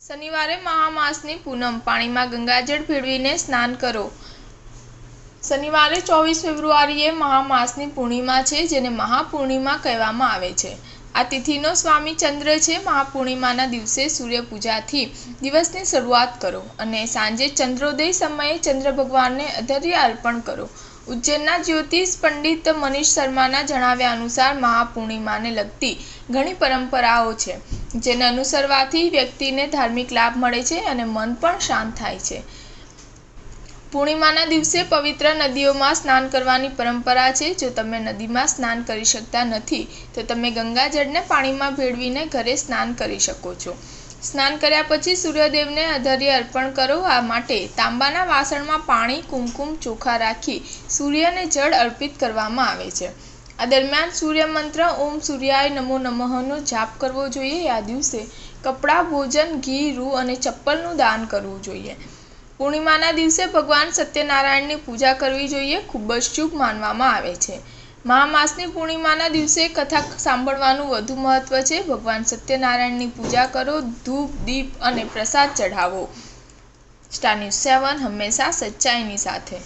શનિવારે મહામાસની પૂનમ પાણીમાં ગંગાજળ ભેળવીને સ્નાન કરો। શનિવારે 24 ફેબ્રુઆરીએ મહામાસની પૂર્ણિમા છે, જેને મહાપૂર્ણિમા કહેવામાં આવે છે। આ તિથિનો સ્વામી ચંદ્ર છે। મહાપૂર્ણિમાના દિવસે સૂર્ય પૂજાથી દિવસની શરૂઆત કરો અને સાંજે ચંદ્રોદય સમયે ચંદ્ર ભગવાનને અધર્ય અર્પણ કરો। ઉજ્જૈનના જ્યોતિષ પંડિત મનીષ શર્માના જણાવ્યા અનુસાર મહાપૂર્ણિમાને લગતી ઘણી પરંપરાઓ છે, જેને અનુસરવાથી વ્યક્તિને ધાર્મિક લાભ મળે છે અને મન પણ શાંત થાય છે। પૂર્ણિમાના દિવસે પવિત્ર નદીઓમાં સ્નાન કરવાની પરંપરા છે। જો તમે નદીમાં સ્નાન કરી શકતા નથી તો તમે ગંગાજળને પાણીમાં ભેળવીને ઘરે સ્નાન કરી શકો છો। સ્નાન કર્યા પછી સૂર્યદેવને અધર્ય અર્પણ કરો। આ માટે તાંબાના વાસણમાં પાણી, કુમકુમ, ચોખા રાખી સૂર્યને જળ અર્પિત કરવામાં આવે છે। આ દરમિયાન સૂર્ય મંત્ર ઓમ સૂર્યાય નમો નમઃનો જાપ કરવો જોઈએ। આ દિવસે કપડાં, ભોજન, ઘી, રૂ અને ચપ્પલનું દાન કરવું જોઈએ। પૂર્ણિમાના દિવસે ભગવાન સત્યનારાયણની પૂજા કરવી જોઈએ, ખૂબ જ શુભ માનવામાં આવે છે। મહામાસની પૂર્ણિમાના દિવસે કથા સાંભળવાનું વધુ મહત્વ છે। ભગવાન સત્યનારાયણની પૂજા કરો, ધૂપ, દીપ અને પ્રસાદ ચઢાવો। સ્ટાર ન્યૂઝ 7 હંમેશા સચ્ચાઈની સાથે।